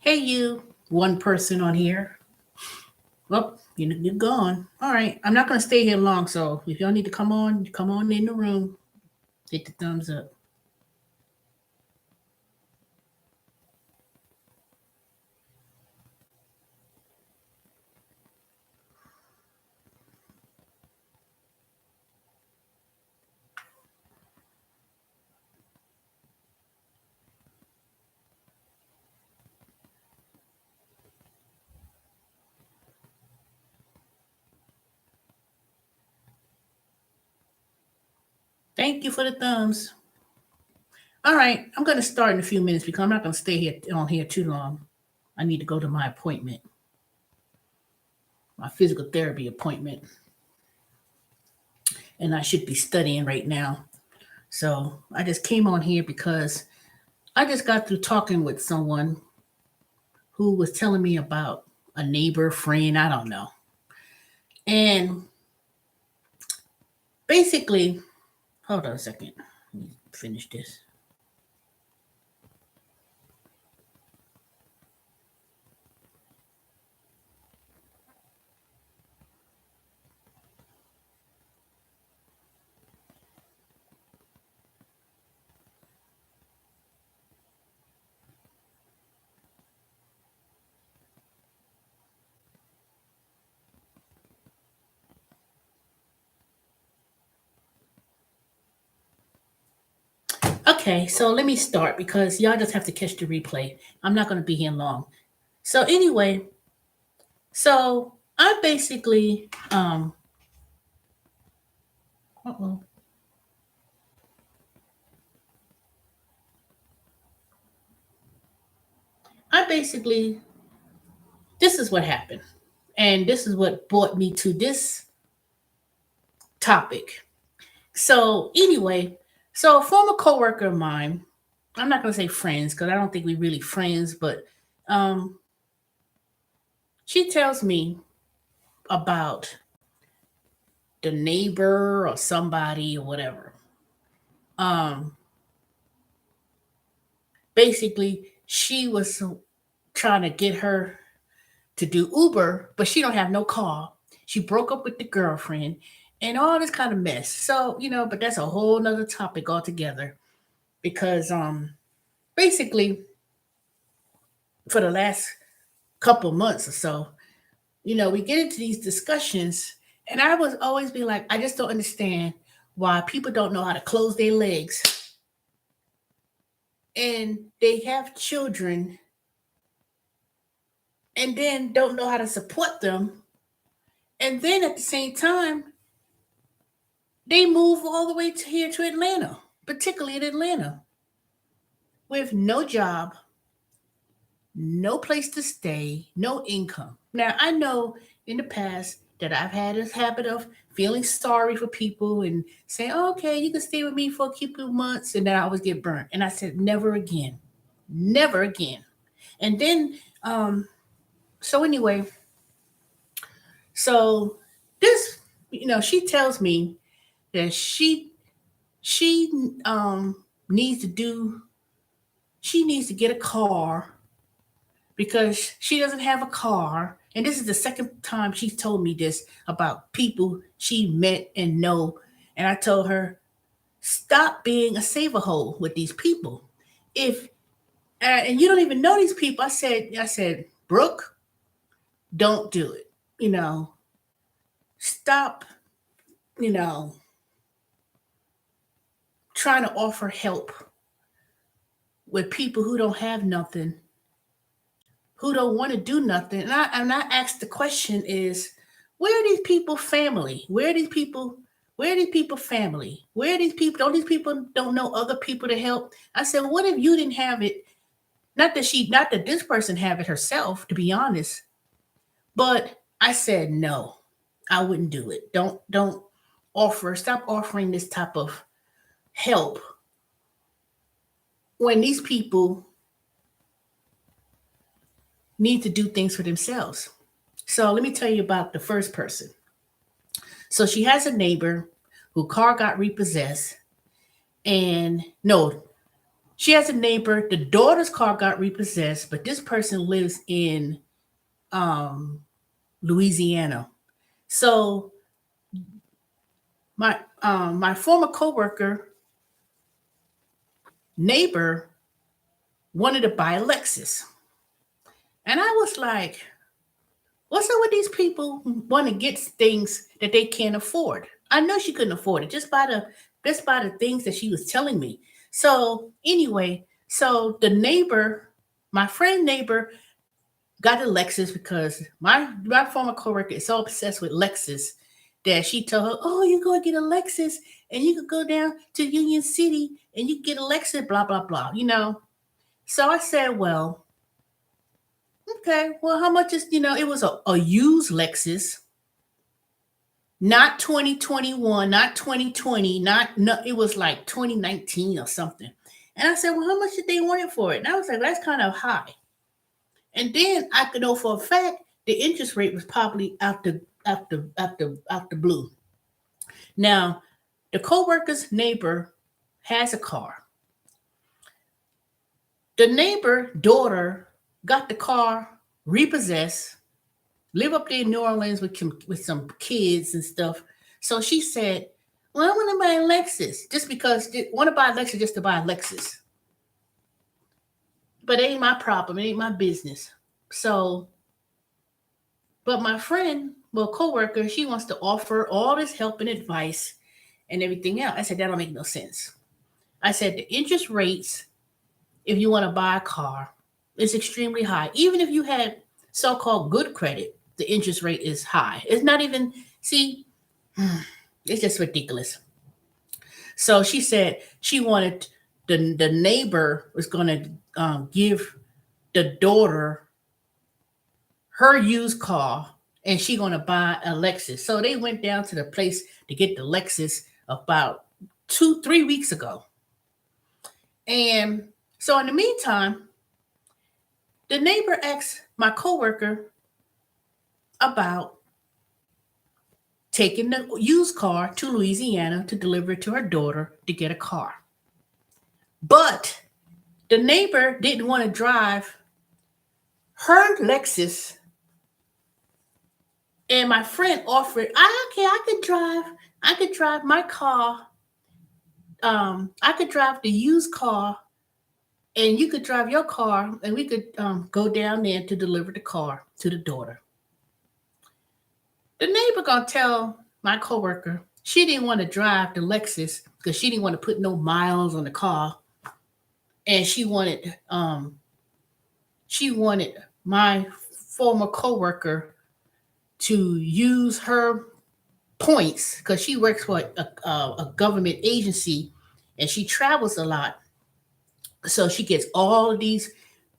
Hey, you, one person on here. Well, you're gone. All right. I'm not going to stay here long. So if y'all need to come on in the room. Hit the thumbs up. Thank you for the thumbs. All right. I'm going to start in a few minutes because I'm not going to stay here on here too long. I need to go to my appointment, my physical therapy appointment. And I should be studying right now. So I just came on here because I just got through talking with someone who was telling me about a neighbor, friend, I don't know. And basically, hold on a second. Let me finish this. Okay, so let me start because y'all just have to catch the replay. I'm not going to be here long. So anyway, so I basically uh-oh. I basically this is what happened. And this is what brought me to this topic. So anyway, so a former coworker of mine, I'm not going to say friends because I don't think we really friends, but um she tells me about the neighbor or somebody or whatever. Um Basically she was trying to get her to do Uber, but she don't have no car. She broke up with the girlfriend and all this kind of mess. So, but that's a whole nother topic altogether because basically for the last couple months or so, we get into these discussions and I was always be like, I just don't understand why people don't know how to close their legs and they have children and then don't know how to support them. And then at the same time, they move all the way to here to Atlanta, particularly in Atlanta, with no job, no place to stay, no income. Now, I know in the past that I've had this habit of feeling sorry for people and saying, oh, okay, you can stay with me for a few months, and then I always get burnt. And I said, never again, never again. And then, so anyway, so this, she tells me that she needs to do she needs to get a car because she doesn't have a car. And this is the second time she's told me this about people she met and know. And I told her, stop being a saver hole with these people. If and you don't even know these people, I said, Brooke, don't do it. Stop, you know, trying to offer help with people who don't have nothing, who don't want to do nothing. And I asked the question is, where are these people family? Where are these people? Where are these people family? Where are these people? Don't these people don't know other people to help? I said, well, what if you didn't have it? Not that this person have it herself, to be honest. But I said no, I wouldn't do it. Don't stop offering this type of help when these people need to do things for themselves. So let me tell you about the first person. So she has a neighbor who car got repossessed, and no, She has a neighbor. The daughter's car got repossessed, but this person lives in um, Louisiana. So my former coworker neighbor wanted to buy a Lexus, and I was like, "What's up with these people who want to get things that they can't afford?" I know she couldn't afford it just by the things that she was telling me. So anyway, so the neighbor, my friend neighbor, got a Lexus because my former coworker is so obsessed with Lexus that she told her, "Oh, you go get a Lexus, and you could go down to Union City and you get a Lexus, blah blah blah." So I said, "Well, okay. Well, how much is It was a used Lexus, not 2021, not 2020, not no. It was like 2019 or something." And I said, "Well, how much did they want it for it?" And I was like, "That's kind of high." And then I could know for a fact the interest rate was probably out the blue. Now, the co-worker's neighbor has a car. The neighbor daughter got the car repossessed, live up there in New Orleans with some kids and stuff. So she said, "Well, I want to buy a Lexus just because want to buy a Lexus just to buy a Lexus." But it ain't my problem. It ain't my business. So, but my friend, well, coworker, she wants to offer all this help and advice and everything else. I said, that don't make no sense. I said, the interest rates, if you want to buy a car, is extremely high. Even if you had so called good credit, the interest rate is high. It's not even, see, it's just ridiculous. So she said she wanted the neighbor was going to give the daughter her used car and she going to buy a Lexus. So they went down to the place to get the Lexus about 2-3 weeks ago. And so in the meantime, the neighbor asked my coworker about taking the used car to Louisiana to deliver it to her daughter to get a car. But the neighbor didn't want to drive her Lexus, and my friend offered, I could drive my car. I could drive the used car, and you could drive your car, and we could go down there to deliver the car to the daughter. The neighbor gonna tell my coworker she didn't want to drive the Lexus because she didn't want to put no miles on the car, and she wanted my former coworker to use her points because she works for a government agency and she travels a lot. So she gets all of these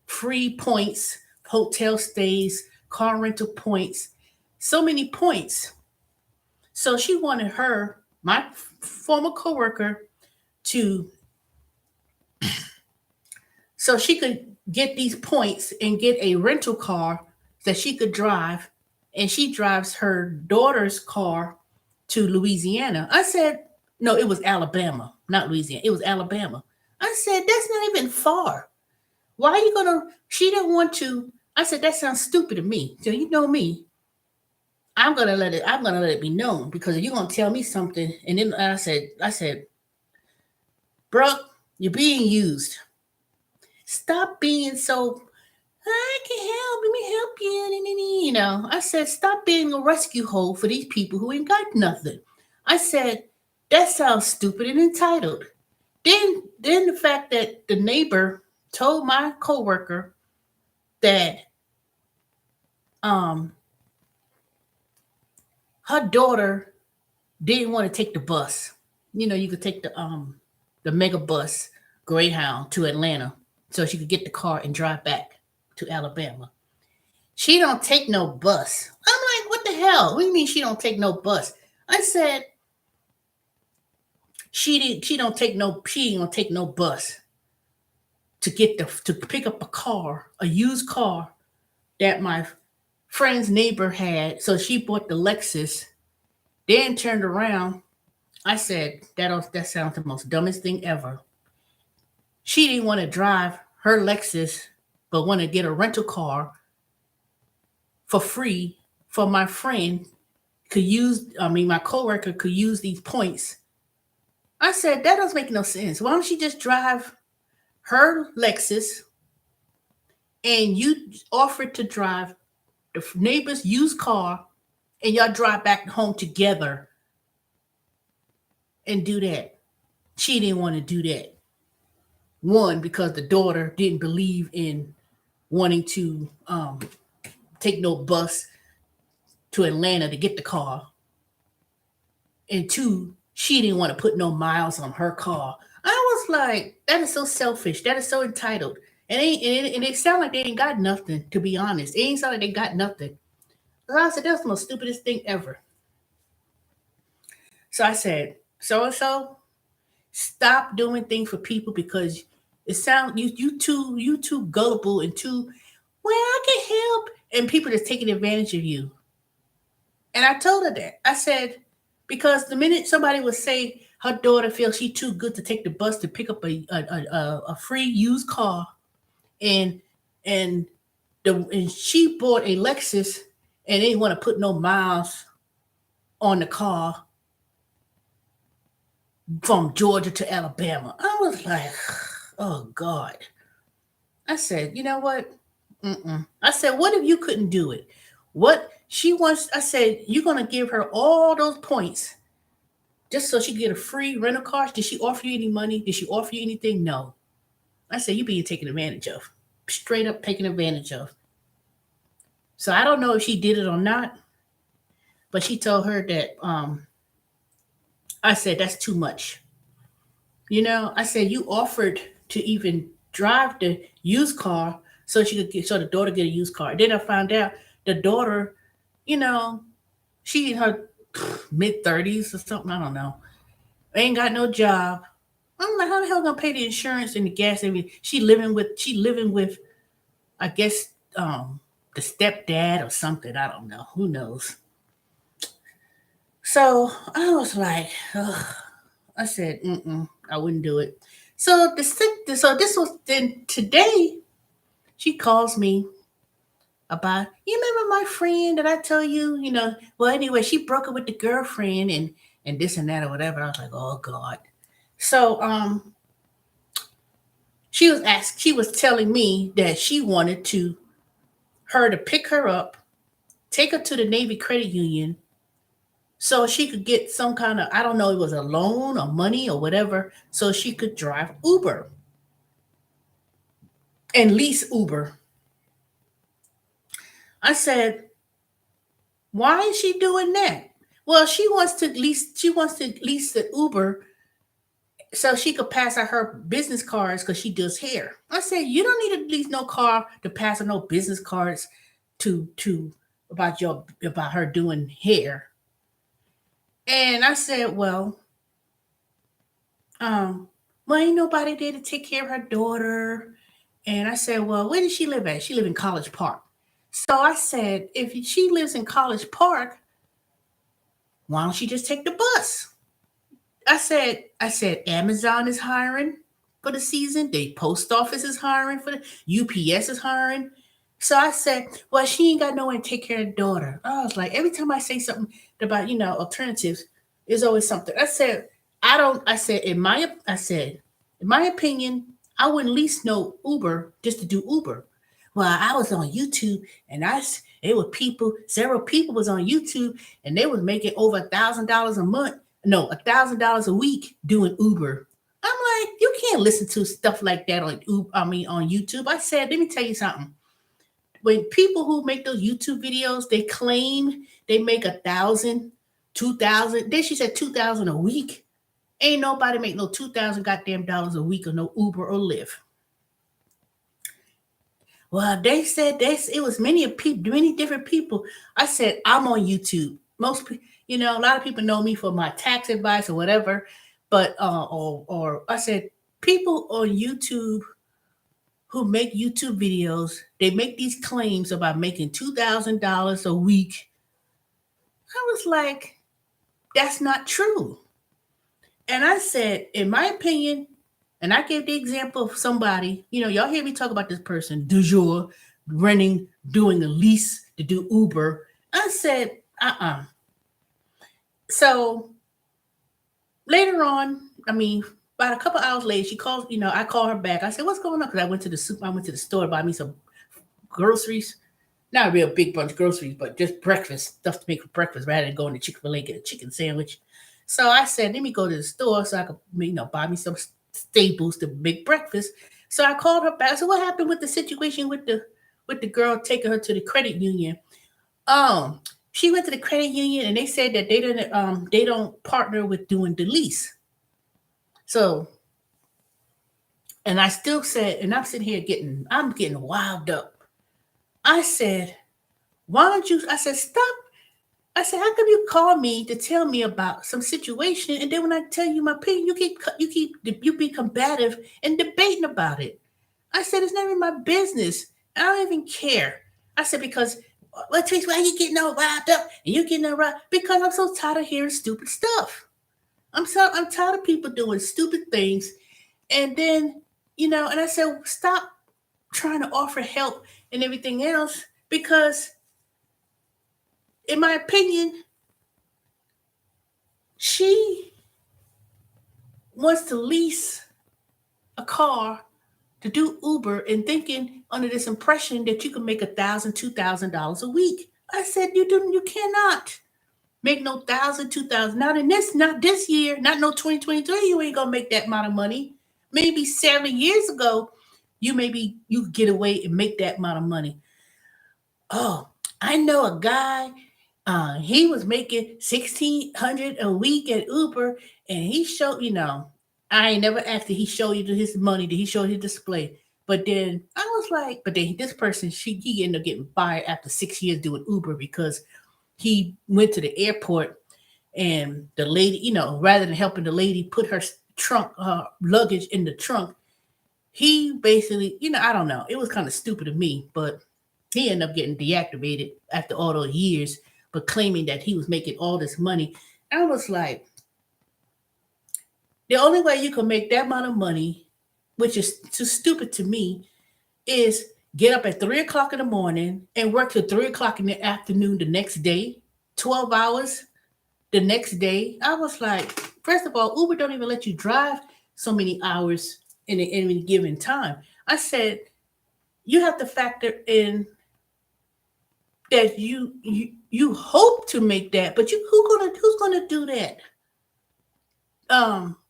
free points, hotel stays, car rental points, so many points. So she wanted my former coworker, to so she could get these points and get a rental car that she could drive, and she drives her daughter's car to Louisiana. I said, no, it was Alabama, not Louisiana. It was Alabama. I said, that's not even far. Why are you gonna? She didn't want to. I said, that sounds stupid to me. So you know me. I'm gonna let it be known because if you're gonna tell me something, and then I said, bro, you're being used. Stop being so. I can help. Let me help you. I said, stop being a rescue hole for these people who ain't got nothing. I said, that sounds stupid and entitled. Then the fact that the neighbor told my coworker that um her daughter didn't want to take the bus. You could take the mega bus Greyhound to Atlanta so she could get the car and drive back to Alabama. She don't take no bus. I'm like, what the hell? What do you mean she don't take no bus? I said she ain't gonna take no bus to pick up a car, a used car that my friend's neighbor had. So she bought the Lexus, then turned around. I said, that sounds the most dumbest thing ever. She didn't want to drive her Lexus, but want to get a rental car for free for my friend could use, I mean, my coworker could use these points. I said, that doesn't make no sense. Why don't she just drive her Lexus and you offer to drive the neighbor's used car and y'all drive back home together and do that? She didn't want to do that. One, because the daughter didn't believe in wanting to take no bus to Atlanta to get the car. And two, she didn't want to put no miles on her car. I was like, that is so selfish. That is so entitled. And it sound like they ain't got nothing, to be honest. It ain't sound like they got nothing. So I said, that's the most stupidest thing ever. So I said, so and so, stop doing things for people because it sounds you too gullible and too well, I can help. And people just taking advantage of you. And I told her that. I said, because the minute somebody would say her daughter feels she too good to take the bus to pick up a free used car, and and and she bought a Lexus and they didn't want to put no miles on the car from Georgia to Alabama. I was like, oh God. I said, you know what? Mm-mm. I said, what if you couldn't do it? What she wants, I said, you're going to give her all those points just so she can get a free rental car? Did she offer you any money? Did she offer you anything? No. I said, you being taken advantage of. Straight up taken advantage of. So I don't know if she did it or not, but she told her that I said, that's too much. I said, you offered to even drive the used car so she could get, so the daughter get a used car. Then I found out the daughter, you know, she in her mid 30s or something. I don't know. Ain't got no job. I'm like, how the hell gonna pay the insurance and the gas? She living with I guess the stepdad or something. I don't know. Who knows? So I was like, ugh. I said, mm-mm, I wouldn't do it. So this was then today. She calls me about, you remember my friend that I told you, well, anyway, she broke up with the girlfriend and this and that or whatever. I was like, oh God. So she was telling me that she wanted her to pick her up, take her to the Navy credit union so she could get some kind of, I don't know, it was a loan or money or whatever, so she could drive Uber and lease Uber. I said, why is she doing that? Well, she wants to lease the Uber so she could pass out her business cards because she does hair. I said, you don't need to lease no car to pass out no business cards to about her doing hair. And I said, um, well, ain't nobody there to take care of her daughter. And I said, well, where does she live at? She live in College Park. So I said, if she lives in College Park, why don't she just take the bus? I said, Amazon is hiring for the season. The post office is hiring for the UPS is hiring. So I said, well, she ain't got no one to take care of the daughter. I was like, every time I say something about, alternatives, there's always something. I said, in my opinion, I wouldn't lease no Uber just to do Uber. Well, I was on YouTube and it was several people was on YouTube and they was making over $1,000 a month. No, $1,000 a week doing Uber. I'm like, you can't listen to stuff like that on Uber, I mean on YouTube. I said, let me tell you something. When people who make those YouTube videos, they claim they make 1,000, 2,000. Then she said 2,000 a week. Ain't nobody make no 2,000 goddamn dollars a week or no Uber or Lyft. Well, they said it was many different people. I said, I'm on YouTube. A lot of people know me for my tax advice or whatever. But or I said, people on YouTube who make YouTube videos, they make these claims about making $2,000 a week. I was like, that's not true. And I said, in my opinion, And I gave the example of somebody, y'all hear me talk about this person, du jour, renting, doing a lease to do Uber. I said, So later on, about a couple hours later, she calls, I call her back. I said, what's going on? Because I went to the store to buy me some groceries. Not a real big bunch of groceries, but just breakfast, stuff to make for breakfast rather than going to Chick-fil-A, get a chicken sandwich. So I said, let me go to the store so I could, buy me some staples to make breakfast. So I called her back. I said, what happened with the situation with the girl taking her to the credit union? Um, she went to the credit union and they said that they don't partner with doing the lease. So, and I still said, and I'm sitting here I'm getting wild up. I said, why don't you? I said, stop. I said, how come you call me to tell me about some situation, and then when I tell you my opinion, you be combative and debating about it. I said, it's not even my business. I don't even care. I said, because what takes why you getting all riled up and you getting all riled? Because I'm so tired of hearing stupid stuff. I'm tired of people doing stupid things, and then and I said, stop trying to offer help and everything else because, in my opinion, she wants to lease a car to do Uber and thinking under this impression that you can make $1,000, $2,000 a week. I said you cannot make no thousand, 2,000. Not this year, not no 2023. You ain't gonna make that amount of money. Maybe 7 years ago, you could get away and make that amount of money. Oh, I know a guy. He was making 1,600 a week at Uber, and he showed. I ain't never asked did he show you his money. Did he show his display? But then I was like, but then this person, he ended up getting fired after 6 years doing Uber because he went to the airport and the lady, rather than helping the lady put her luggage in the trunk, he basically, I don't know. It was kind of stupid of me, but he ended up getting deactivated after all those years, but claiming that he was making all this money. I was like, the only way you can make that amount of money, which is too stupid to me, is get up at 3 o'clock in the morning and work till 3 o'clock in the afternoon the next day, 12 hours the next day. I was like, first of all, Uber don't even let you drive so many hours in any given time. I said, you have to factor in that you hope to make that, but who's gonna do that?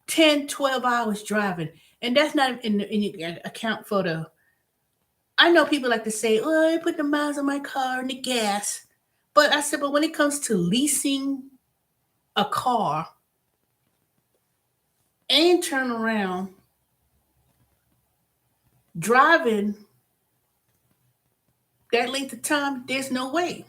10, 12 hours driving. And that's not in you account for the I know people like to say, oh, I put the miles on my car and the gas. But I said, but when it comes to leasing a car and turn around driving that length of time, there's no way.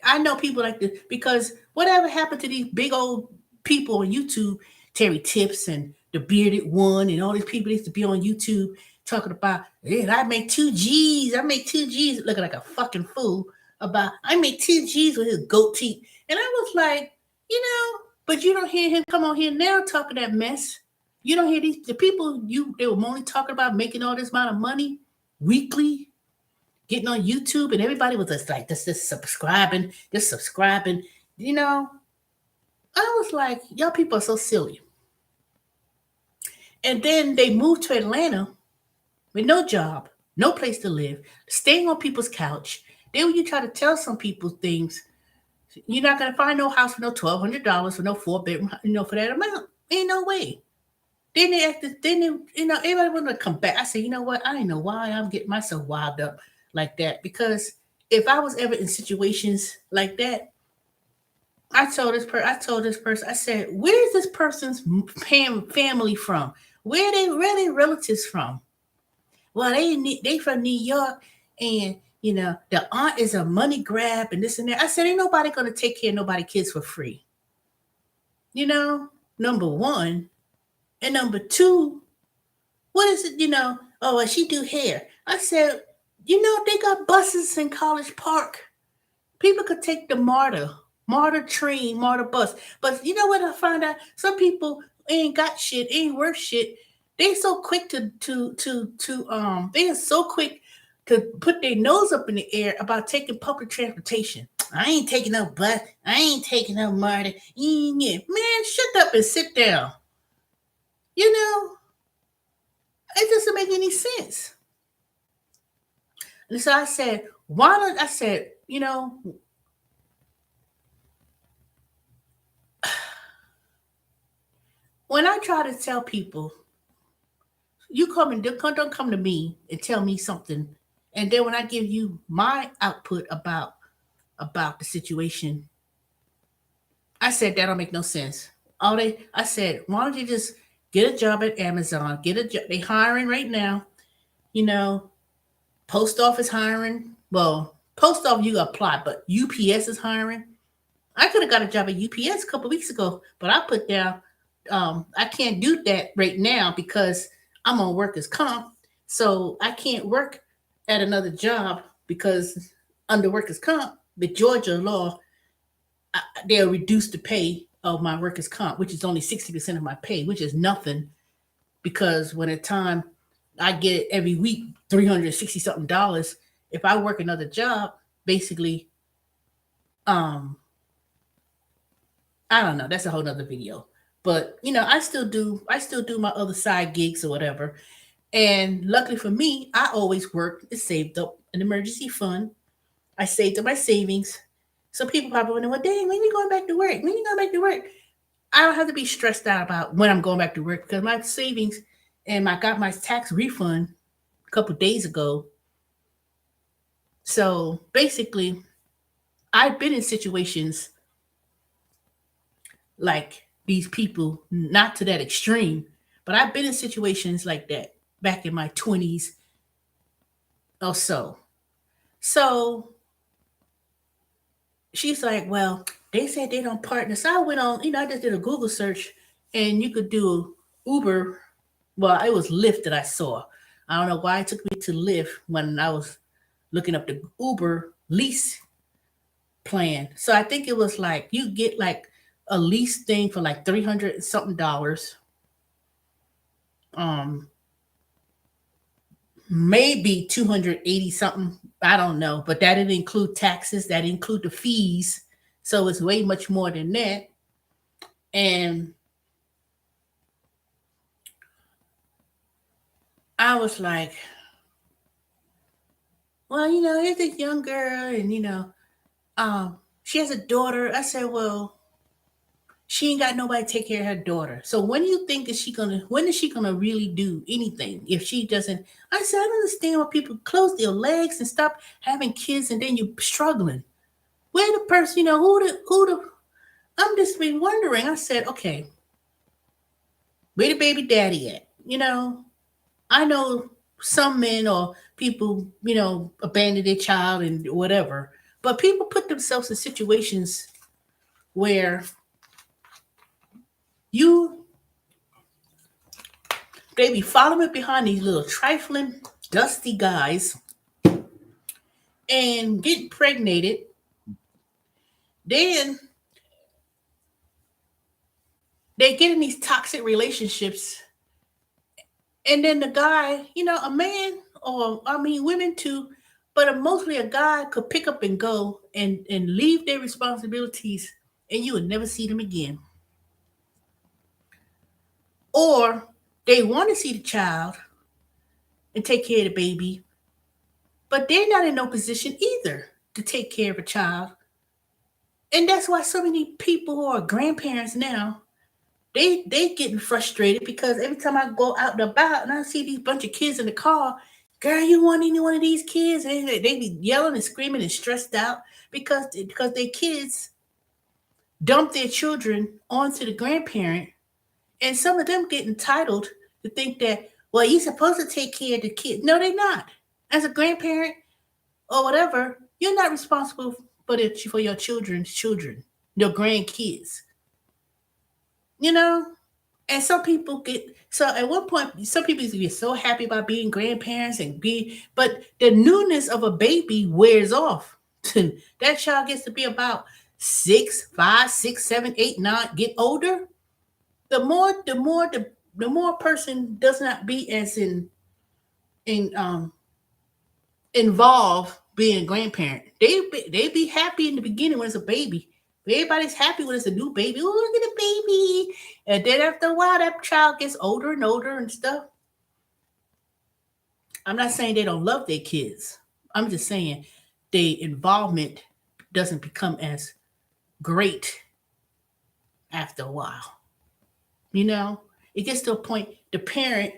I know people like this because whatever happened to these big old people on YouTube, Terry Tips and the bearded one, and all these people used to be on YouTube talking about, yeah, I make 2 G's, I make 2 G's, looking like a fucking fool about I make 2 G's with his goat teeth. And I was like, but you don't hear him come on here now talking that mess. You don't hear the people they were only talking about making all this amount of money weekly, getting on YouTube, and everybody was just like, just subscribing, just subscribing. You know, I was like, y'all people are so silly. And then they moved to Atlanta with no job, no place to live, staying on people's couch. Then when you try to tell some people things, you're not gonna find no house for no $1,200 for no 4 bedroom, for that amount. Ain't no way. Then they acted, then they, everybody wanted to come back. I said, you know what? I don't know why I'm getting myself wild up like that. Because if I was ever in situations like that, I told this person, I said, where's this person's family from? Where they relatives from? Well, they from New York, and the aunt is a money grab and this and that. I said, ain't nobody gonna take care of nobody kids for free. Number one. And number two, what is it, oh, well, she do hair. I said, they got buses in College Park. People could take the MARTA train, MARTA bus. But you know what I find out? Some people ain't got shit, ain't worth shit. They so quick they are so quick to put their nose up in the air about taking public transportation. I ain't taking no bus. I ain't taking no MARTA. Yeah. Man, shut up and sit down. You know, it doesn't make any sense. And so I said, why don't I said, when I try to tell people, you come and don't come to me and tell me something, and then when I give you my output about the situation, I said that don't make no sense. I said, why don't you just get a job at Amazon? Get a job. They hiring right now. You know, post office hiring. Well, post office you apply, but UPS is hiring. I could have got a job at UPS a couple weeks ago, but I put down I can't do that right now because I'm on workers comp, so I can't work at another job because under workers comp, the Georgia law, they'll reduce the pay of my workers comp, which is only 60% of my pay, which is nothing because when at time I get every week $360 something dollars, if I work another job, basically, um, I don't know. That's a whole nother video. But I still do my other side gigs or whatever. And luckily for me, I always worked and saved up an emergency fund. I saved up my savings. So people probably wonder, well, dang, when you going back to work? When you going back to work? I don't have to be stressed out about when I'm going back to work because my savings and I got my tax refund a couple days ago. So basically, I've been in situations like these people, not to that extreme, but I've been in situations like that back in my 20s or so. So she's like, well, they said they don't partner. So I went on, I just did a Google search and you could do Uber. Well, it was Lyft that I saw. I don't know why it took me to Lyft when I was looking up the Uber lease plan. So I think it was like you get like a lease thing for like 300 something dollars. Um, maybe 280 something. I don't know, but that didn't include taxes, that include the fees. So it's way much more than that. And I was like, well, here's this young girl, and um, she has a daughter. I said, well, she ain't got nobody to take care of her daughter. So when is she gonna really do anything if she doesn't? I said, I don't understand why people close their legs and stop having kids and then you struggling. Where the person, who the I'm just be wondering. I said, okay, where the baby daddy at? I know some men or people, abandon their child and whatever, but people put themselves in situations where you they be following behind these little trifling, dusty guys and get impregnated. Then they get in these toxic relationships, and then the guy, a man, or I mean women too, but mostly a guy could pick up and go and leave their responsibilities, and you would never see them again. Or they want to see the child and take care of the baby, but they're not in no position either to take care of a child. And that's why so many people who are grandparents now, they getting frustrated because every time I go out and about and I see these bunch of kids in the car, girl, you want any one of these kids? And they be yelling and screaming and stressed out because their kids dump their children onto the grandparent, and some of them get entitled to think that, well, you're supposed to take care of the kid. No, they're not. As a grandparent or whatever, you're not responsible for your children's children, your grandkids. You know, and some people get so at one point some people get so happy about being grandparents and but the newness of a baby wears off. That child gets to be about 6, 5, 6, 7, 8, 9, get older. The more the more a person does not be as in involved being a grandparent. They be happy in the beginning when it's a baby. Everybody's happy when it's a new baby. Oh, look at the baby. And then after a while, that child gets older and older and stuff. I'm not saying they don't love their kids. I'm just saying the involvement doesn't become as great after a while. You know, it gets to a point the parent,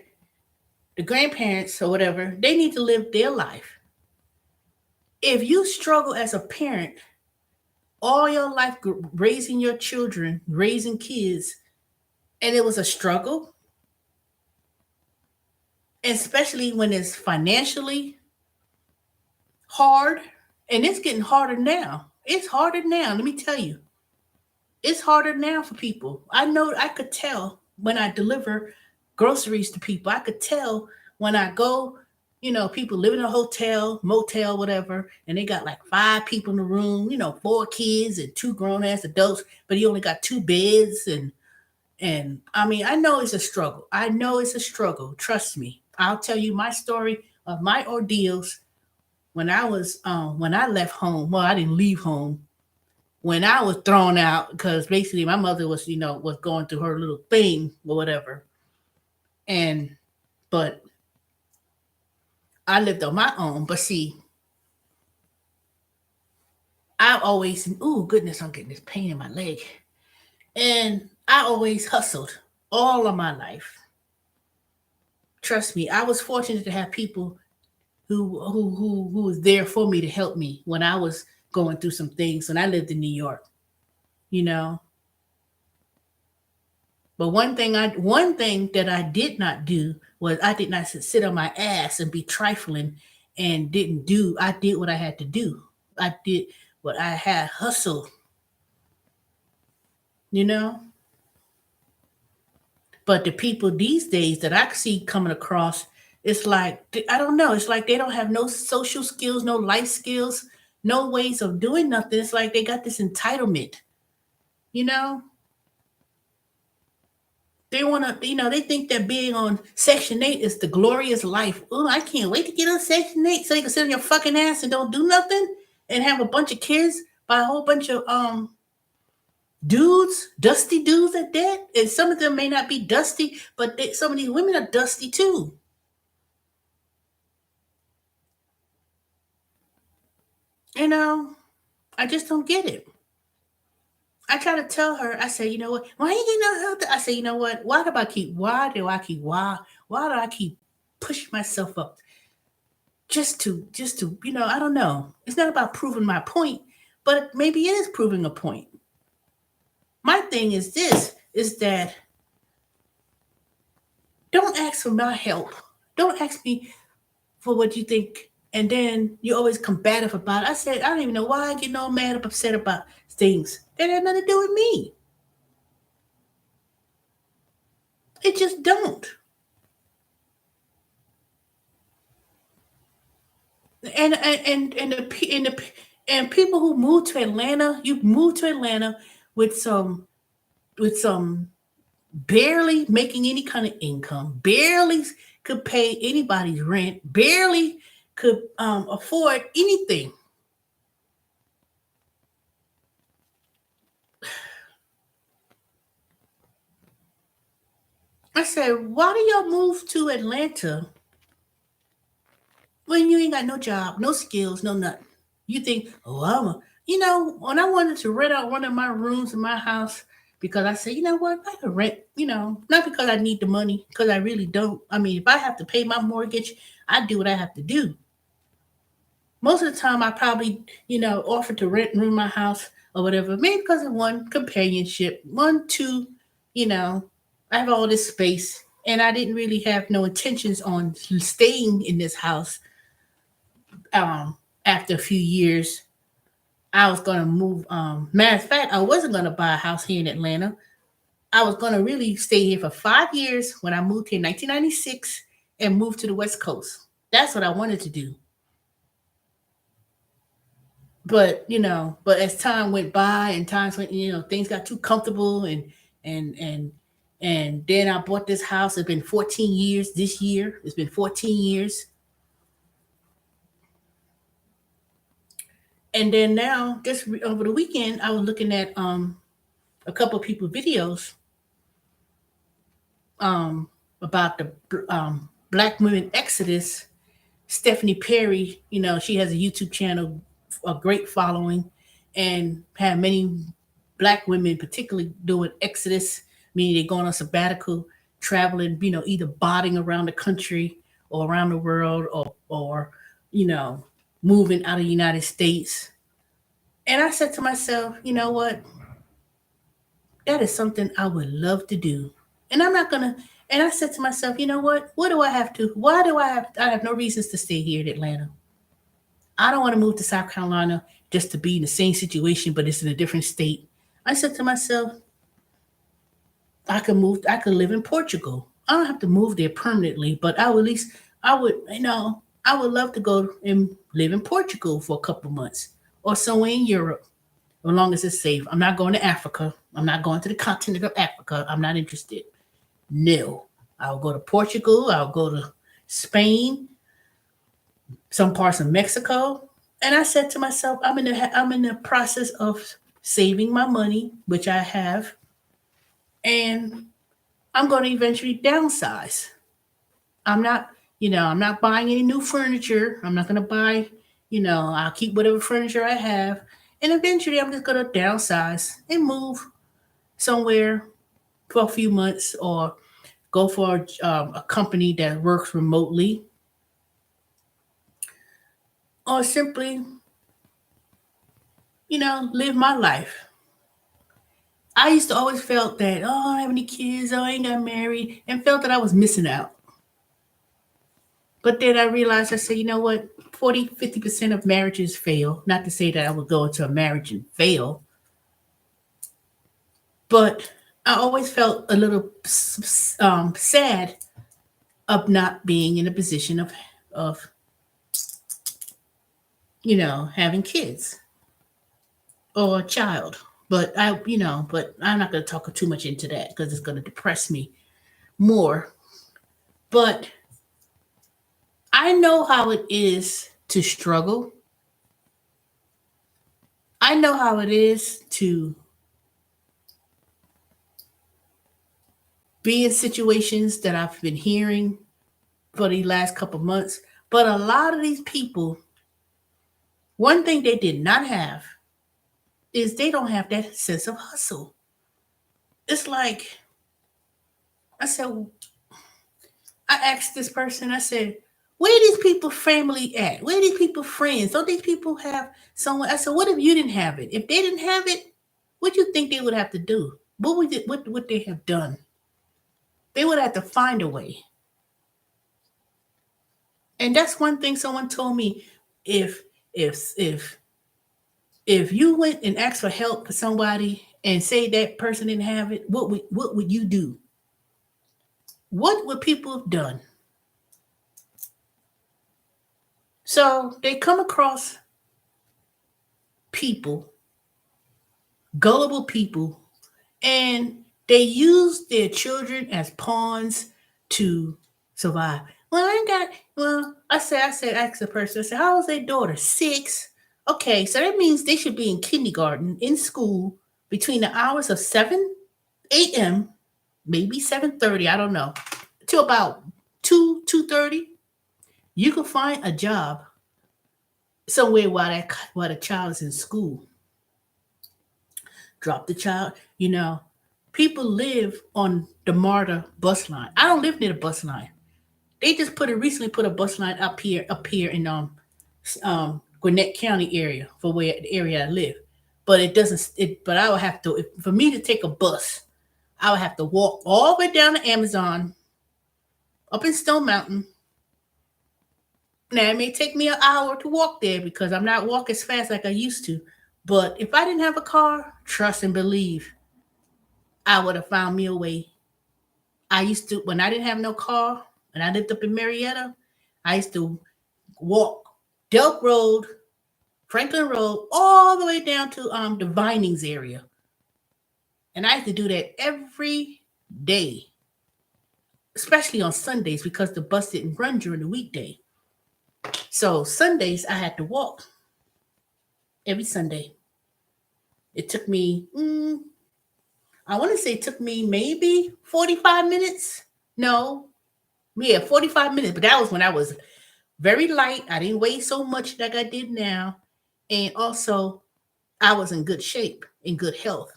the grandparents or whatever, they need to live their life. If you struggle as a parent all your life raising your children, raising kids, and it was a struggle, especially when it's financially hard, and it's getting harder now. It's harder now, let me tell you. It's harder now for people. I know I could tell when I deliver groceries to people. I could tell when I go, people live in a hotel, motel, whatever, and they got like five people in the room, four kids and two grown ass adults, but he only got two beds and I mean, I know it's a struggle. I know it's a struggle. Trust me. I'll tell you my story of my ordeals when I left home. Well, I didn't leave home when I was thrown out because basically my mother was, was going through her little thing or whatever. And but I lived on my own. But see, I always, oh goodness, I'm getting this pain in my leg. And I always hustled all of my life. Trust me, I was fortunate to have people who was there for me to help me when I was going through some things when I lived in New York, you know. But one thing that I did not do was I did not sit on my ass and be trifling and didn't do. I did what I had to do. I did what I had hustled, you know. But the people these days that I see coming across, it's like I don't know. It's like they don't have no social skills, no life skills, no ways of doing nothing. It's like they got this entitlement, you know. They want to, they think that being on Section 8 is the glorious life. Oh, I can't wait to get on Section 8 so you can sit on your fucking ass and don't do nothing and have a bunch of kids by a whole bunch of dudes, dusty dudes at that. And some of them may not be dusty, but some of these women are dusty too. You know, I just don't get it. I try to tell her, I say, you know what, why you getting no help? I say, you know what, why do I keep pushing myself up just to, I don't know. It's not about proving my point, but maybe it is proving a point. My thing is this is that don't ask for my help. Don't ask me for what you think, and then you're always combative about it. I said, I don't even know why I get all mad or upset about things that had nothing to do with me. It just don't. And people who move to Atlanta, you move to Atlanta with some barely making any kind of income, barely could pay anybody's rent, barely could afford anything. I said, why do y'all move to Atlanta when you ain't got no job, no skills, no nothing? You think, oh, when I wanted to rent out one of my rooms in my house because I said, you know what, I could rent, not because I need the money, because I really don't. I mean, if I have to pay my mortgage, I do what I have to do. Most of the time, I probably, offer to rent room my house or whatever. Maybe because of one, companionship, one, two, you know, I have all this space, and I didn't really have no intentions on staying in this house. After a few years, I was gonna move. Matter of fact, I wasn't gonna buy a house here in Atlanta. I was gonna really stay here for 5 years when I moved here in 1996 and moved to the West Coast. That's what I wanted to do. But as time went by and times went, things got too comfortable and And then I bought this house. It's been 14 years this year. It's been 14 years. And then now, just over the weekend, I was looking at a couple of people videos um about the Black women exodus. Stephanie Perry, she has a YouTube channel, a great following, and have many Black women, particularly doing exodus, meaning they're going on sabbatical, traveling, either botting around the country or around the world, or you know, moving out of the United States. And I said to myself, you know what? That is something I would love to do. And I'm not gonna. And I said to myself, you know what? What do I have to? Why do I have? I have no reasons to stay here in Atlanta. I don't want to move to South Carolina just to be in the same situation, but it's in a different state. I said to myself, I could move. I could live in Portugal. I don't have to move there permanently, but I would at least. I would. I would love to go and live in Portugal for a couple months or somewhere in Europe, as long as it's safe. I'm not going to Africa. I'm not going to the continent of Africa. I'm not interested. No. I'll go to Portugal. I'll go to Spain, some parts of Mexico. And I said to myself, I'm in the process of saving my money, which I have, and I'm going to eventually downsize. I'm not, I'm not buying any new furniture. I'm not going to buy, I'll keep whatever furniture I have. And eventually I'm just going to downsize and move somewhere for a few months, or go for a company that works remotely, or simply, live my life. I used to always felt that, oh, I don't have any kids, oh, I ain't got married, and felt that I was missing out. But then I realized, I said, you know what? 40, 50% of marriages fail. Not to say that I would go into a marriage and fail, but I always felt a little sad of not being in a position of having kids or a child. But I'm not going to talk too much into that because it's going to depress me more. But I know how it is to struggle. I know how it is to be in situations that I've been hearing for the last couple months. But a lot of these people, one thing they did not have is they don't have that sense of hustle. It's like, I said, I asked this person, I said, where these people family at? Where these people friends? Don't these people have someone? I said, what if you didn't have it? If they didn't have it, what do you think they would have to do? What would they have done? They would have to find a way. And that's one thing someone told me. If if if if you went and asked for help for somebody and say that person didn't have it, what would you do? What would people have done? So they come across people, gullible people, and they use their children as pawns to survive. Well, I ain't got. Well, ask the person. I said, how old's their daughter? 6. Okay, so that means they should be in kindergarten, in school, between the hours of 7 a.m., maybe 7:30. I don't know, to about 2:30. You can find a job somewhere while the child is in school. Drop the child. People live on the MARTA bus line. I don't live near the bus line. They just recently put a bus line up here in Gwinnett County area, for where the area I live. But it doesn't. But I would have to, for me to take a bus, I would have to walk all the way down to Amazon, up in Stone Mountain. Now it may take me an hour to walk there because I'm not walking as fast like I used to. But if I didn't have a car, trust and believe, I would have found me a way. I used to, when I didn't have no car and I lived up in Marietta, I used to walk Delk Road, Franklin Road, all the way down to the Vinings area. And I used to do that every day, especially on Sundays because the bus didn't run during the weekday. So Sundays I had to walk every Sunday. It took me, I want to say it took me maybe 45 minutes. No, yeah, 45 minutes. But that was when I was very light. I didn't weigh so much like I did now. And also, I was in good shape, in good health.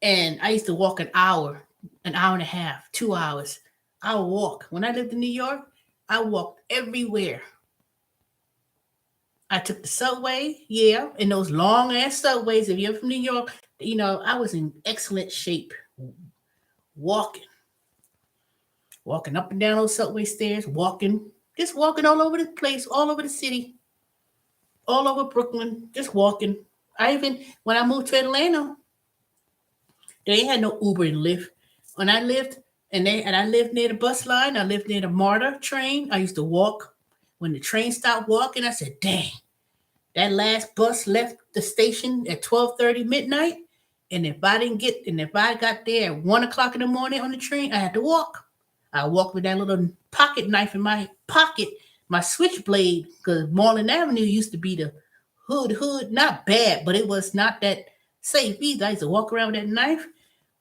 And I used to walk an hour and a half, 2 hours. I would walk. When I lived in New York, I walked everywhere. I took the subway, yeah, in those long ass subways. If you're from New York, I was in excellent shape. Walking, walking up and down those subway stairs, just walking all over the place, all over the city, all over Brooklyn, just walking. I even, when I moved to Atlanta, they ain't had no Uber and Lyft. When I lived, and I lived near the bus line, I lived near the MARTA train. I used to walk. When the train stopped walking, I said, dang, that last bus left the station at 12:30 midnight. And if I got there at 1 o'clock in the morning on the train, I had to walk. I walked with that little pocket knife in my pocket, my switchblade, because Marlin Avenue used to be the hood, not bad, but it was not that safe either. I used to walk around with that knife.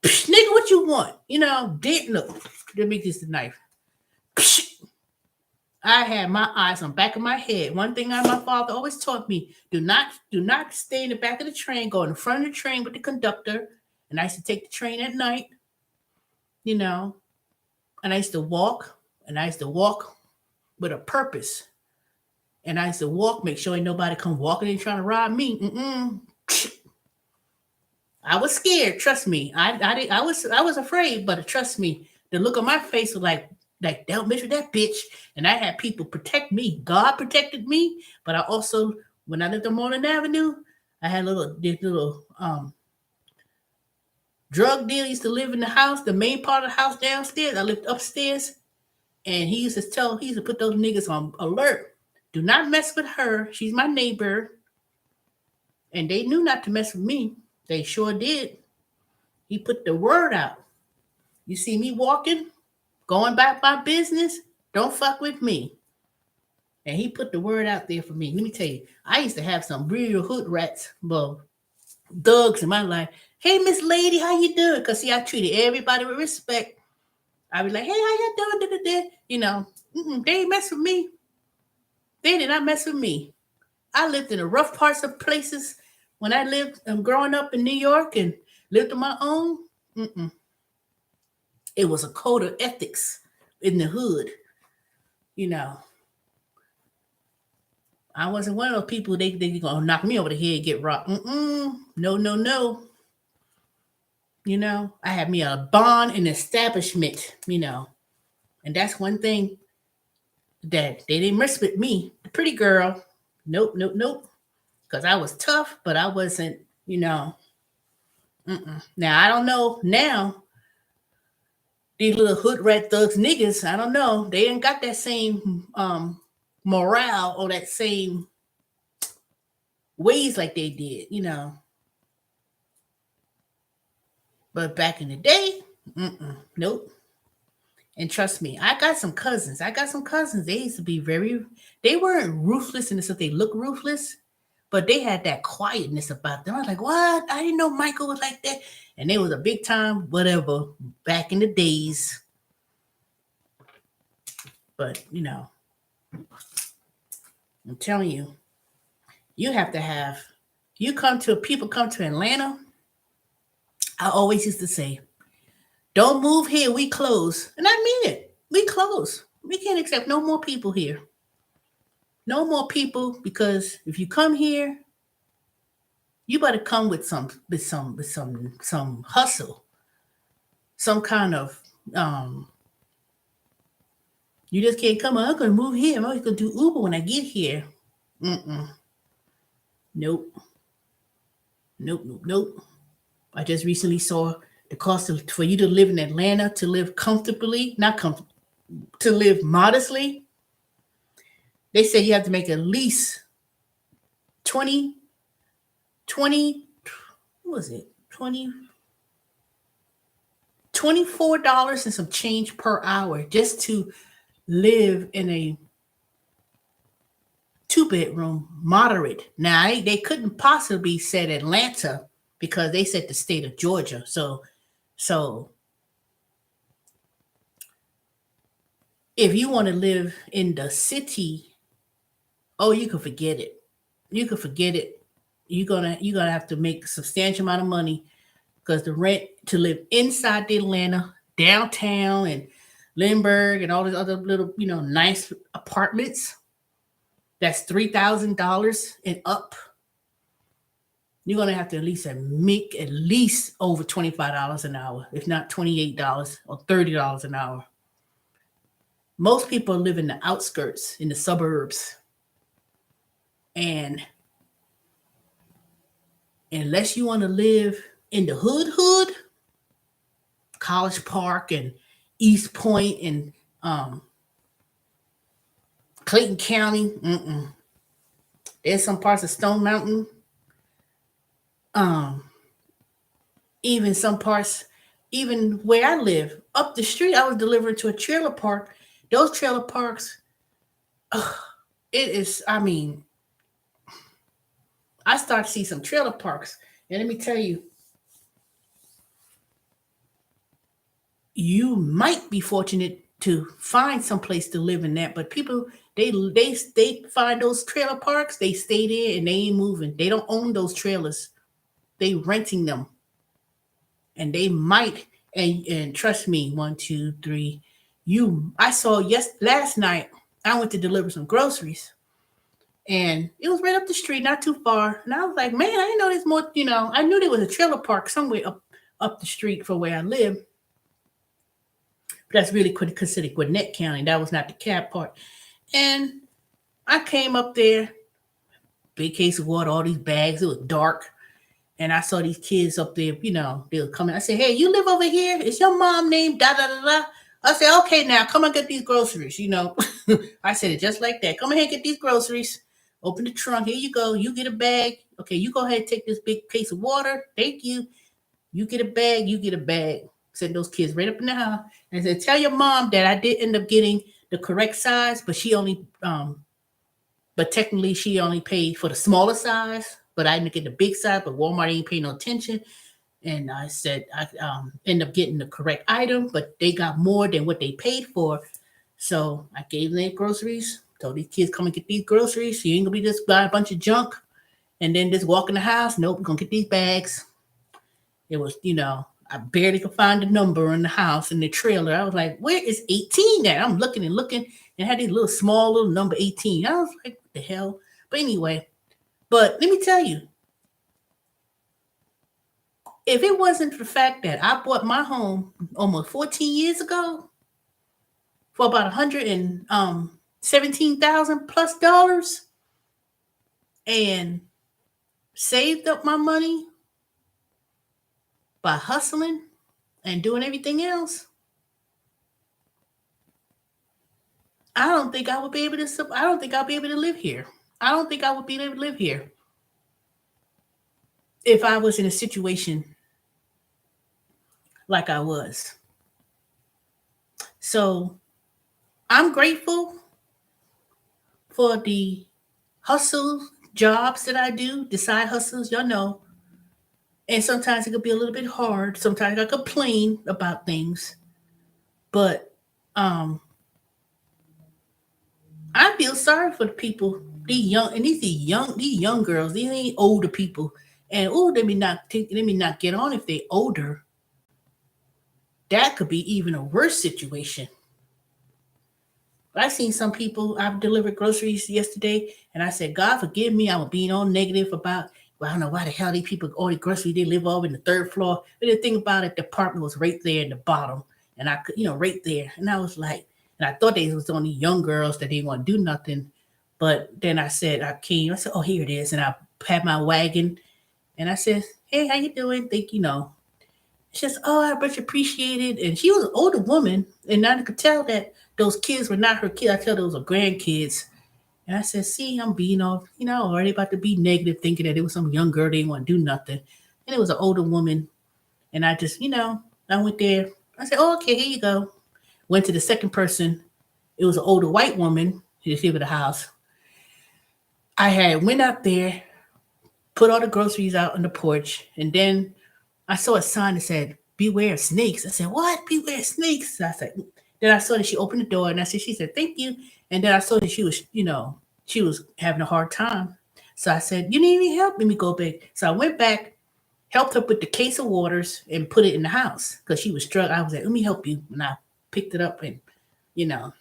Psh, nigga, what you want? Didn't look. Let me get the knife. Psh, I had my eyes on the back of my head. One thing my father always taught me: do not stay in the back of the train. Go in the front of the train with the conductor. And I used to take the train at night, you know, and I used to walk, and I used to walk with a purpose. And I used to walk, make sure ain't nobody come walking in trying to rob me. I was scared. Trust me. I was afraid, but trust me, the look on my face was like don't mess with that bitch. And I had people protect me. God protected me, but I also, when I lived on Morland Avenue, I had this little drug dealer used to live in the house, the main part of the house downstairs. I lived upstairs, and he used to put those niggas on alert. Do not mess with her. She's my neighbor, and they knew not to mess with me. They sure did. He put the word out. You see me walking, going about my business, don't fuck with me. And he put the word out there for me. Let me tell you, I used to have some real hood rats, well, thugs in my life. Hey, Miss Lady, how you doing? Because, see, I treated everybody with respect. I be like, hey, how you doing? They ain't mess with me. They did not mess with me. I lived in the rough parts of places when I lived growing up in New York and lived on my own. Mm-mm. It was a code of ethics in the hood. You know, I wasn't one of those people they gonna knock me over the head and get rocked. No, no, no. I had me a bond and establishment. And that's one thing that they didn't mess with me. The pretty girl, nope, nope, nope. Because I was tough, but I wasn't. Now I don't know now. These little hood rat thugs niggas, I don't know. They ain't got that same morale or that same ways like they did. But back in the day, nope. And trust me, I got some cousins. They used to be they weren't ruthless in the sense they look ruthless, but they had that quietness about them. I was like, what? I didn't know Michael was like that. And they was a big time, whatever, back in the days. But, I'm telling you, you have to have, people come to Atlanta. I always used to say, don't move here, we close. And I mean it. We close. We can't accept no more people here. No more people, because if you come here, you better come with some hustle, some kind of you just can't come. I'm gonna move here. I'm always gonna do Uber when I get here. Nope, nope, nope, nope. I just recently saw the cost for you to live in Atlanta, to live comfortably, not comfortable, to live modestly. They say you have to make at least 20, what was it? $24 and some change per hour just to live in a two-bedroom moderate. Now they couldn't possibly said Atlanta because they said the state of Georgia. So if you want to live in the city, oh, you can forget it. You can forget it. You're gonna have to make a substantial amount of money because the rent to live inside the Atlanta downtown and Lindbergh and all these other little nice apartments, that's $3,000 and up. You're gonna have to at least make at least over $25 an hour, if not $28 or $30 an hour. Most people live in the outskirts, in the suburbs, and unless you want to live in the hood, College Park and East Point and Clayton County, there's some parts of Stone Mountain, um, even some parts, even where I live, up the street, I was delivered to a trailer park. Those trailer parks, ugh, it is, I mean, I start to see some trailer parks. And let me tell you, you might be fortunate to find some place to live in that, but people they find those trailer parks, they stay there and they ain't moving. They don't own those trailers. They renting them. And they might and trust me, one, two, three. I saw last night, I went to deliver some groceries and it was right up the street, not too far. And I was like, man, I didn't know there's more, I knew there was a trailer park somewhere up the street from where I live. But that's really considered Gwinnett County. That was not the cab part. And I came up there, big case of water, all these bags. It was dark. And I saw these kids up there, they were coming. I said, hey, you live over here? Is your mom named da da da da? I said, okay, now come and get these groceries, I said it just like that. Come ahead and get these groceries. Open the trunk. Here you go. You get a bag. Okay, you go ahead and take this big case of water. Thank you. You get a bag. You get a bag. Send those kids right up in the house. And I said, tell your mom that I did end up getting the correct size, but but technically she only paid for the smaller size. But I didn't get the big size, but Walmart ain't paying no attention. And I said I end up getting the correct item, but they got more than what they paid for. So I gave them their groceries. Told these kids come and get these groceries. You ain't gonna be just buy a bunch of junk and then just walk in the house. Nope, we're gonna get these bags. It was, I barely could find the number in the house in the trailer. I was like, where is 18 at? I'm looking and had these small little number 18. I was like, what the hell? But anyway, but let me tell you, if it wasn't for the fact that I bought my home almost 14 years ago for about $117,000 plus dollars and saved up my money by hustling and doing everything else, I don't think I would be able to. I don't think I'll be able to live here. I don't think I would be able to live here if I was in a situation like I was. So I'm grateful for the hustle jobs that I do, the side hustles, y'all know. And sometimes it could be a little bit hard. Sometimes I complain about things. But I feel sorry for the people, these young girls, these ain't older people. And let me not get on if they older. That could be even a worse situation. I seen some people. I've delivered groceries yesterday, and I said, "God forgive me. I was being all negative about. Well, I don't know why the hell these people order groceries. They live over in the third floor. But the thing about it, the apartment was right there in the bottom, and I could, right there. And I was like, and I thought they was only young girls that didn't want to do nothing. But then I said, I came. I said, oh, here it is, and I had my wagon, and I said, hey, how you doing? Think She says, oh, I much appreciate it. And she was an older woman, and I could tell that those kids were not her kids. I tell those were grandkids. And I said, see, I'm being off, already about to be negative, thinking that it was some young girl, they didn't want to do nothing. And it was an older woman. And I just, I went there. I said, oh, okay, here you go. Went to the second person. It was an older white woman who lived in the house. I had went out there, put all the groceries out on the porch, and then I saw a sign that said, beware of snakes. I said, what? Beware of snakes. So I said, then I saw that she opened the door and I said, she said, thank you. And then I saw that she was, she was having a hard time. So I said, you need any help? Let me go back. So I went back, helped her put the case of waters and put it in the house because she was struggling. I was like, let me help you. And I picked it up and, you know,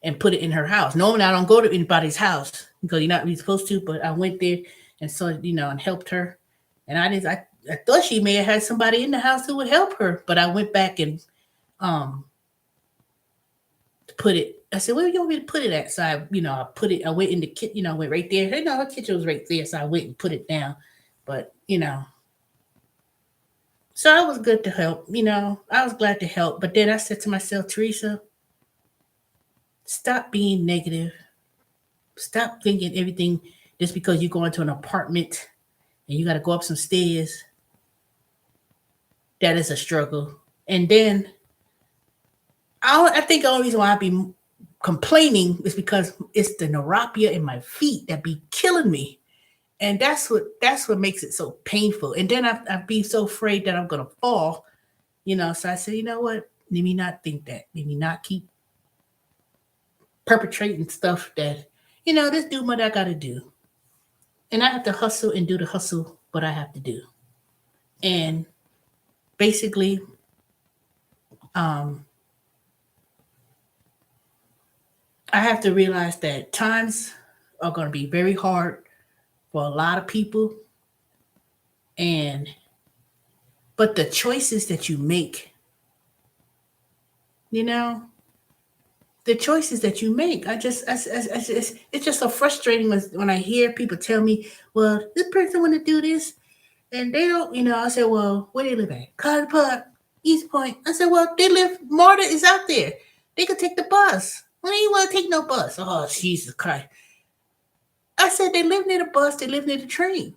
and put it in her house. Normally I don't go to anybody's house because you're not really supposed to, but I went there and saw, and helped her. And I thought she may have had somebody in the house who would help her, but I went back and um put it. I said, where do you want me to put it at? So I put it, I went in the kitchen, I went right there. Her kitchen was right there. So I went and put it down. But, so I was good to help, I was glad to help. But then I said to myself, Teresa, stop being negative. Stop thinking everything just because you go into an apartment and you got to go up some stairs. That is a struggle. And then I think the only reason why I be complaining is because it's the neuropia in my feet that be killing me, and that's what makes it so painful. And then I be so afraid that I'm gonna fall, So I said, you know what? Let me not think that. Let me not keep perpetrating stuff that this do what I gotta do, and I have to hustle and do the hustle what I have to do, and basically, um, I have to realize that times are going to be very hard for a lot of people, and but the choices that you make, you know, the choices that you make, it's just so frustrating when I hear people tell me, well, this person want to do this and they don't, I said, well, where they live at? College Park, East Point. I said, well, they live, Marta is out there. They could take the bus. Why do you want to take no bus? Oh, Jesus Christ. I said, they live near the bus, they live near the train.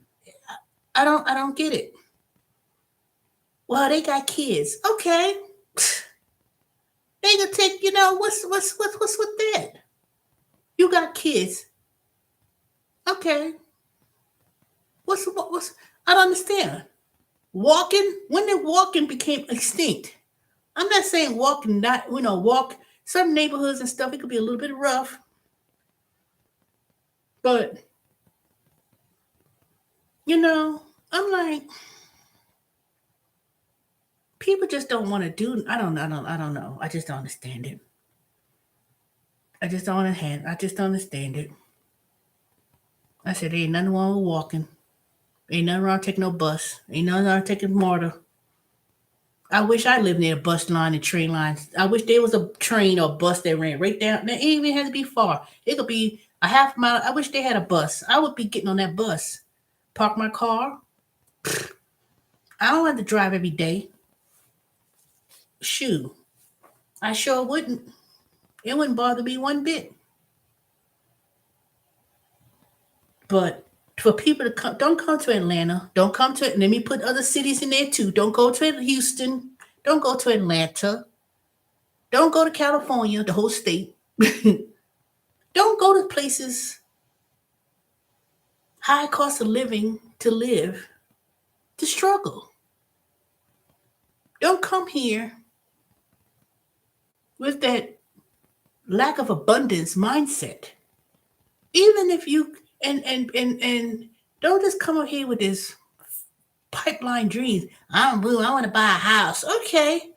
I don't get it. Well, they got kids. Okay. They could take, what's with that? You got kids. Okay. What's I don't understand. Walking, when did walking became extinct? I'm not saying walking not, walk some neighborhoods and stuff, it could be a little bit rough. But, you know, I'm like, people just don't want to do I don't know. I just don't understand it. I just don't understand it. I said there ain't nothing wrong with walking. Ain't nothing wrong taking no bus. Ain't nothing wrong taking MARTA. I wish I lived near a bus line and train lines. I wish there was a train or bus that ran right down. It ain't even has to be far. It could be a half mile. I wish they had a bus. I would be getting on that bus. Park my car. I don't have to drive every day. Shoot. I sure wouldn't. It wouldn't bother me one bit. But for people to come, don't come to Atlanta. Don't come to it. Let me put other cities in there too. Don't go to Houston. Don't go to Atlanta. Don't go to California, the whole state. Don't go to places high cost of living to live, to struggle. Don't come here with that lack of abundance mindset. Even if you and don't just come up here with this pipeline dreams. I want to buy a house. Okay.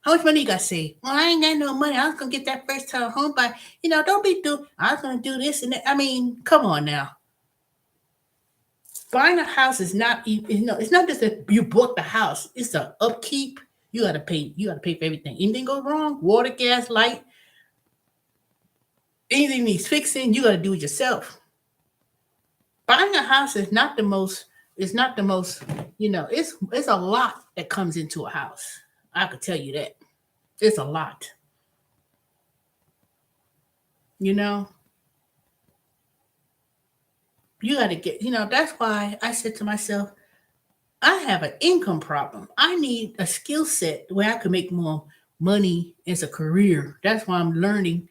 How much money you got to save? Well, I ain't got no money. I was gonna get that first time home by, don't be do. I was gonna do this and that. I mean, come on now. Buying a house is not, it's not just that you bought the house. It's the upkeep. You gotta pay. You gotta pay for everything. Anything goes wrong, water, gas, light, anything needs fixing, you gotta do it yourself. Buying a house is not the most. It's not the most. It's a lot that comes into a house. I could tell you that. It's a lot. You know, you got to get. That's why I said to myself, I have an income problem. I need a skill set where I can make more money as a career. That's why I'm learning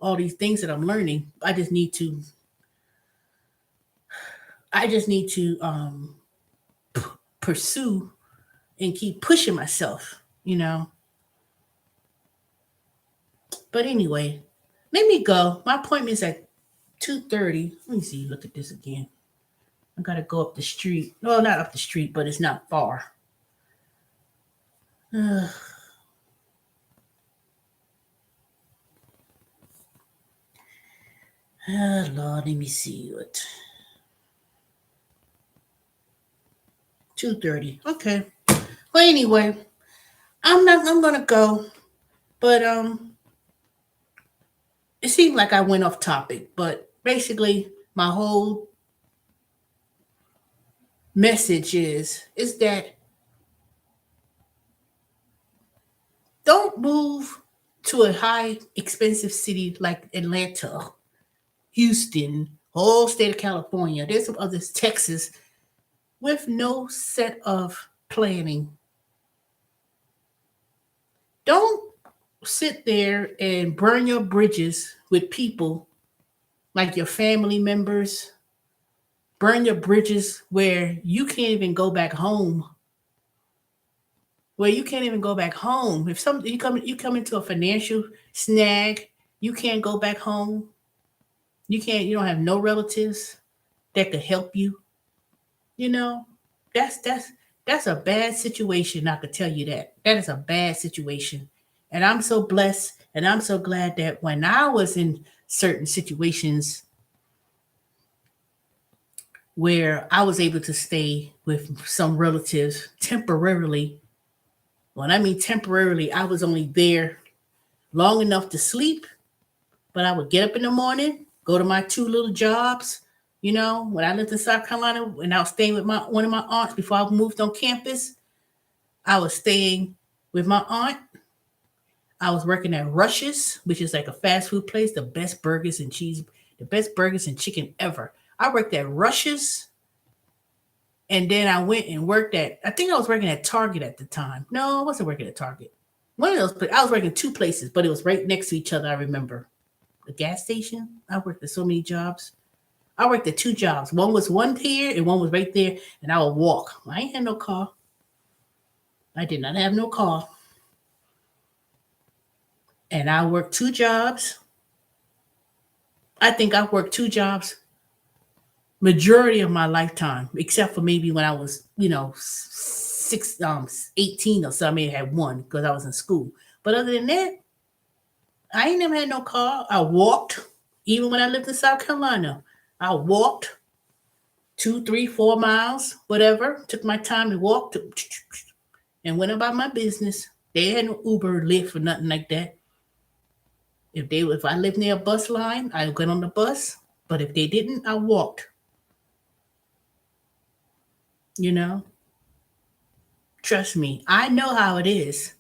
all these things that I'm learning. I just need to pursue and keep pushing myself, you know. But anyway, let me go. My appointment's at 2:30. Let me see, look at this again. I gotta go up the street. Well, not up the street, but it's not far. Oh, Lord, let me see what. 2:30. Okay. Well, anyway, I'm gonna go. But it seemed like I went off topic. But basically, my whole message is that don't move to a high expensive city like Atlanta, Houston, whole state of California. There's some others, Texas, with no set of planning. Don't sit there and burn your bridges with people like your family members. Burn your bridges where you can't even go back home. Where you can't even go back home. If some you come into a financial snag, you can't go back home. You don't have no relatives that could help you. You know, that's that's that's a bad situation. I could tell you that. That is a bad situation. And I'm so blessed and I'm so glad that when I was in certain situations where I was able to stay with some relatives temporarily. When I mean temporarily, I was only there long enough to sleep, but I would get up in the morning, go to my two little jobs. When I lived in South Carolina, and I was staying with my one of my aunts before I moved on campus, I was staying with my aunt. I was working at Rush's, which is like a fast food place, the best burgers and chicken ever. I worked at Rush's, and then I went and worked at, I think I was working at Target at the time. No, I wasn't working at Target. One of those, I was working two places, but it was right next to each other. I remember the gas station. I worked at so many jobs. I worked at two jobs. One was one here and one was right there, and I would walk. I ain't had no car. I did not have no car. And I worked two jobs. I think I worked two jobs majority of my lifetime, except for maybe when I was, 18 or so. I may have had one because I was in school. But other than that, I ain't never had no car. I walked, even when I lived in South Carolina. I walked 2, 3, 4 miles, whatever. Took my time and walked and went about my business. They had no Uber, Lyft, or nothing like that. If I lived near a bus line, I would get on the bus. But if they didn't, I walked. You know, trust me, I know how it is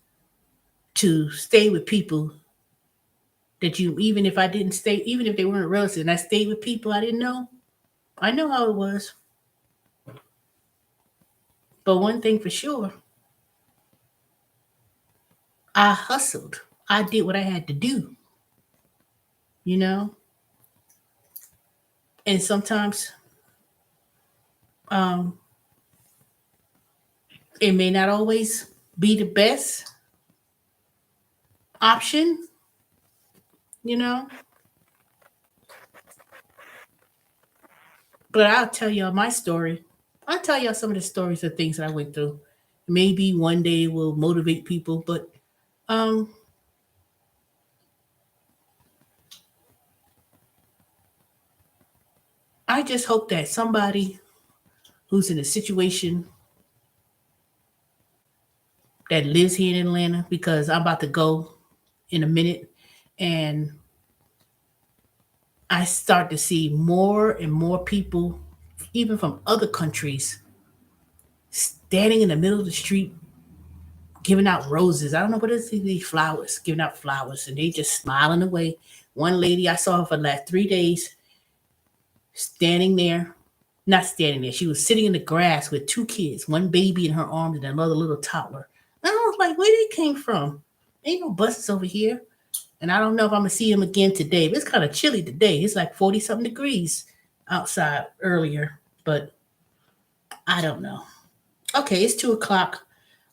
to stay with people that you, even if I didn't stay, even if they weren't relatives, and I stayed with people I didn't know. I know how it was. But one thing for sure, I hustled. I did what I had to do, you know? And sometimes um, it may not always be the best option, you know? But I'll tell y'all my story. I'll tell y'all some of the stories of things that I went through. Maybe one day it will motivate people, but um, I just hope that somebody who's in a situation that lives here in Atlanta, because I'm about to go in a minute, and I start to see more and more people, even from other countries, standing in the middle of the street giving out roses. I don't know what it is, these flowers, giving out flowers, and they just smiling away. One lady I saw her for the last 3 days, standing there. Not standing there. She was sitting in the grass with two kids, one baby in her arms and another little toddler. And I was like, where they came from? Ain't no buses over here. And I don't know if I'm gonna see him again today. But it's kind of chilly today. It's like 40 something degrees outside earlier, but I don't know. Okay, it's 2 o'clock.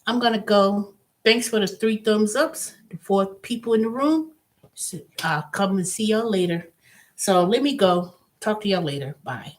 I'm gonna go. Thanks for the three thumbs ups. The four people in the room. So I'll come and see y'all later. So let me go. Talk to y'all later. Bye.